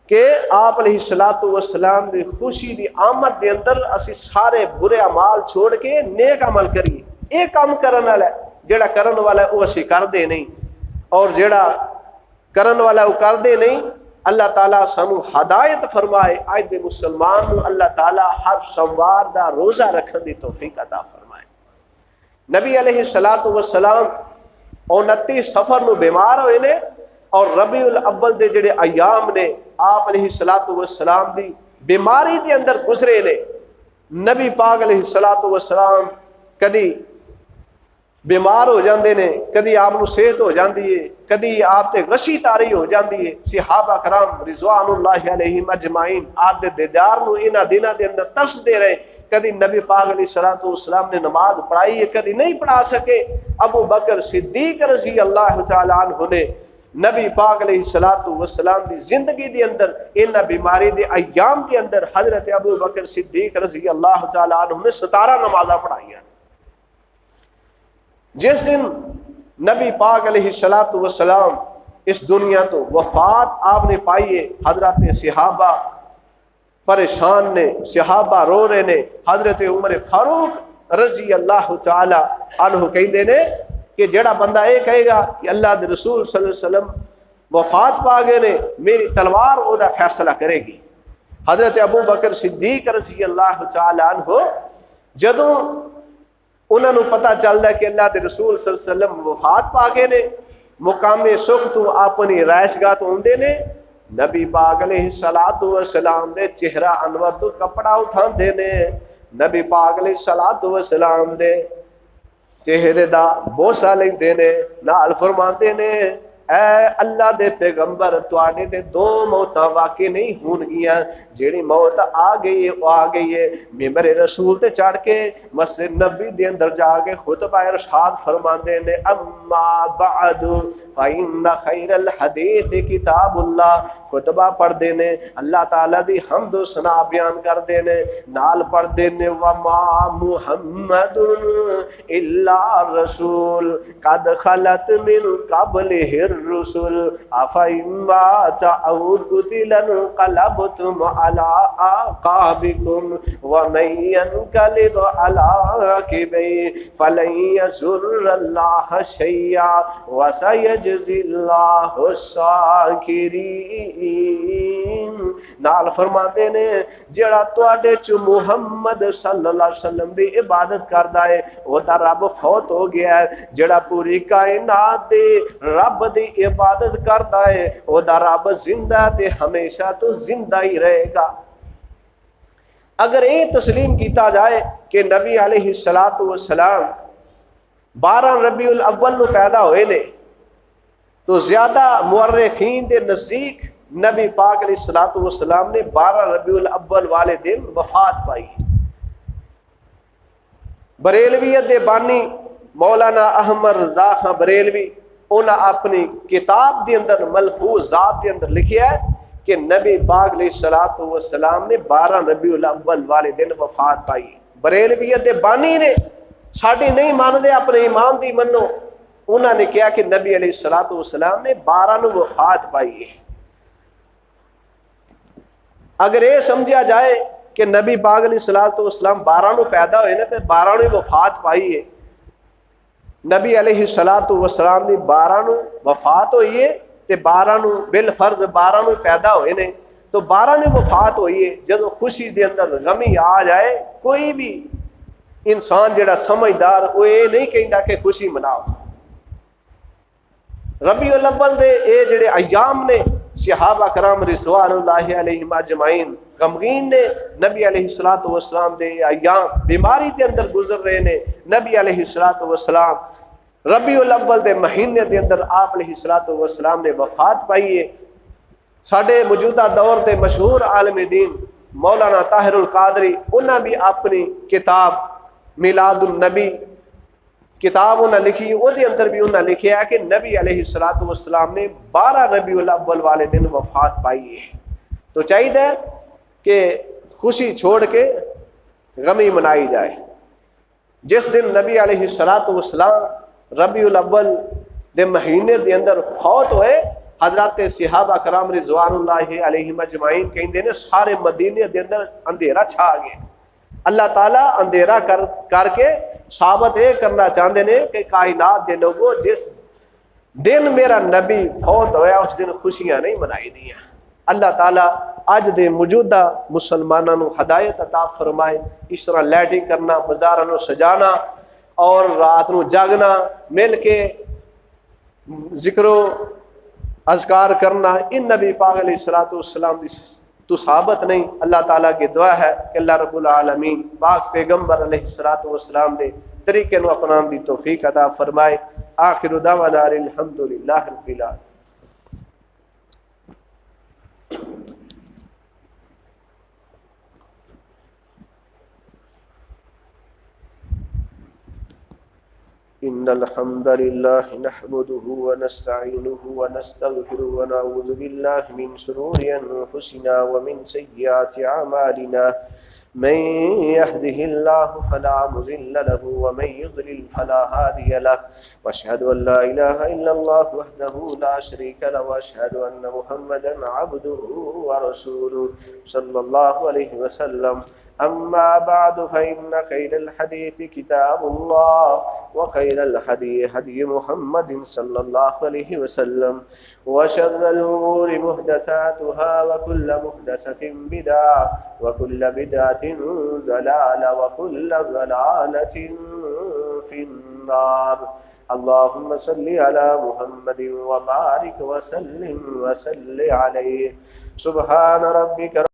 Speaker 1: کہ آپ علیہ الصلوۃ والسلام دی خوشی دی آمد دے اندر اسی سارے برے اعمال چھوڑ کے نیک عمل کریے. ایک کام کرن والا ہے، جڑا کرن والا ہے وہ اسی کر دے نہیں، اور جڑا کرن والا ہے وہ کر دے نہیں. اللہ تعالیٰ سانو ہدایت فرمائے. آج دے مسلمان نو اللہ تعالیٰ ہر سوموار دا روزہ رکھن دی توفیق عطا فرمائے. نبی علیہ الصلوۃ والسلام 29 صفر نو بیمار ہوئے نے اور ربیع الاول دے جڑے ایام نے آپ علیہ الصلوۃ والسلام دی بیماری دے اندر گزرے نے. نبی پاک علیہ الصلوۃ والسلام کدی بیمار ہو جاندے نے، کدی آپ نو صحت ہو جاندی ہے، کدی آپ تے غشی تاری ہو جاندی ہے. صحابہ کرام رضوان اللہ علیہم اجمعین آپ دے دیدار نو انہاں دناں دے اندر ترس دے رہے. کدی نبی پاک علیہ الصلوۃ والسلام نے نماز پڑھائی ہے، کدی نہیں پڑھا سکے. ابو بکر صدیق رضی اللہ تعالی عنہ نے نبی پاک علیہ الصلوۃ والسلام دی زندگی دے اندر انہاں بیماری دے ایام دے اندر حضرت ابو بکر صدیق رضی اللہ تعالی عنہ نے 17 نمازاں پڑھائیاں. جس دن نبی پاک علیہ الصلوۃ والسلام اس دنیا تو وفات آپ نے پائی ہے، حضرت صحابہ پریشان نے، صحابہ رو رہے نے. حضرت عمر فاروق رضی اللہ تعالی عنہ کہندے نے کہ جڑا بندہ یہ کہے گا کہ اللہ دے رسول صلی اللہ علیہ وسلم وفات پا گئے نے، میری تلوار او دا فیصلہ کرے گی. حضرت ابو بکر صدیق رضی اللہ تعالی عنہ جدوں انہوں نے پتہ چلتا ہے کہ اللہ دے رسول صلی اللہ علیہ وسلم وفات پا گئے نے، مقام سکھ تو اپنی رائش گاہ تو ہوندے نے، نبی پاک علیہ الصلوۃ والسلام دے چہرہ انور تو کپڑا اٹھاندے نے، نبی پاک علیہ الصلوۃ والسلام دے چہرے دا بوسہ لیندے نے، نال فرماندے نے اے اللہ دے پیغمبر تواڈے تے دو موتاں واقع نہیں ہون گیاں، جیڑی موت آ گئی ہے وہ آ گئی ہے۔ ممبر رسول تے چڑھ کے مسجد نبی دے اندر جا کے خطبہ ارشاد فرماندے نے اما بعد فإن خیر الحدیث کتاب اللہ، خطبہ پڑھ دے نے اللہ تعالیٰ دی حمد و ثنا بیان کر دے نے، نال پڑھ دے نے وما محمد الا رسول قد خلت من قبلہ الرسل افإن مات او قتل انقلبتم على اعقابکم ومن ينقلب على عقبیہ فلن يضر اللہ شیئا وسيجزي اللہ الشاکرین۔ نال فرماندے نے جڑا تواڈے چ محمد صلی اللہ علیہ وسلم دی عبادت کردا ہے وہ تا رب فوت ہو گیا ہے، جڑا پوری کائنات دے رب دی عبادت کردا ہے وہ دا رب زندہ تے ہمیشہ تو زندہ ہی رہے گا۔ اگر یہ تسلیم کیتا جائے کہ نبی علیہ السلام 12 ربیع الاول نو پیدا ہوئے نے تو زیادہ مورخین دے نزدیک نبی پاک علیہ السلام نے 12 ربیع الاول والے دن وفات پائی۔ بریلویت دے بانی مولانا احمد رضا خان بریلوی انہاں اپنی کتاب دے اندر ملفوظات دے اندر لکھیا ہے کہ نبی پاک علیہ السلام نے 12 ربیع الاول والے دن وفات پائی۔ بریلویت دے بانی نے ساڈی نہیں ماندے اپنے ایمان دی منو، انہاں نے کہا کہ نبی علیہ السلام نے 12 نو وفات پائی ہے۔ اگر یہ سمجھا جائے کہ نبی پاک علیہ السلام 12 نو پیدا ہوئے نے تے 12 نو وفات پائی ہے، نبی علیہ السلام دی 12 نو وفات ہوئی ہے تے 12 نو بالفرض 12 نو پیدا ہوئے نے تو 12 نو وفات ہوئی ہے۔ جدو خوشی دے اندر غمی آ جائے کوئی بھی انسان جڑا سمجھدار وہ یہ نہیں کہندا کہ خوشی مناؤ۔ ربیع الاول دے اے جڑے ایام نے صحابہ کرام رضوان اللہ علیہم اجمعین غمگین نے، نبی علیہ السلام دے ایام بیماری دے اندر گزر رہے نے، نبی علیہ السلام ربیع الاول دے مہینے دے اندر آپ علیہ السلام نے وفات پائی ہے۔ ساڈے موجودہ دور دے مشہور عالم دین مولانا طاہر القادری انہاں بھی اپنی کتاب میلاد النبی کتاب انہاں لکھی، وہ دے اندر بھی انہاں لکھیا ہے کہ نبی علیہ السلام نے 12 ربیع الاول والے دن وفات پائی ہے۔ تو چاہیے کہ خوشی چھوڑ کے غمی منائی جائے۔ جس دن نبی علیہ السلام ربیع الاول دے مہینے دے اندر فوت ہوئے، حضرات صحابہ کرام رضوان اللہ علیہم اجمعین کہندے نے سارے مدینے دے اندر اندھیرا چھا گیا۔ اللہ تعالیٰ اندھیرا کر کے ثابت یہ کرنا چاہتے ہیں کہ کائنات دے لوگوں جس دن میرا نبی فوت ہویا اس دن خوشیاں نہیں منائی دیاں۔ اللہ تعالیٰ اج دے موجودہ مسلمانوں نو ہدایت عطا فرمائے، اس طرح لیٹنگ کرنا، بازاراں نو سجانا اور رات نو جاگنا، مل کے ذکر و اذکار کرنا، ان نبی پاک علیہ السلام دی تو ثابت نہیں۔ اللہ تعالیٰ کی دعا ہے کہ اللہ رب العالمین پاک پیغمبر علیہ السلام دے طریقے نو اپنان دی توفیق عطا فرمائے۔ آخر دعوانا الحمدللہ رب العالمین۔ إن الحمد لله نحمده ونستعينه ونستغفره ونعوذ بالله من شرور أنفسنا ومن سيئات أعمالنا من يهده الله فلا مضل له ومن يضلل فلا هادي له واشهد ان لا اله الا الله وحده لا شريك له واشهد ان محمدا عبده ورسوله صلى الله عليه وسلم اما بعد فان خير الحديث كتاب الله وخير الهدي هدي محمد صلى الله عليه وسلم وشر الامور محدثاتها وكل محدثة بدعة وكل بدعة ضلالة وكل ضلالة في النار اللهم صل على محمد وبارك وسلم عليه سبحان ربك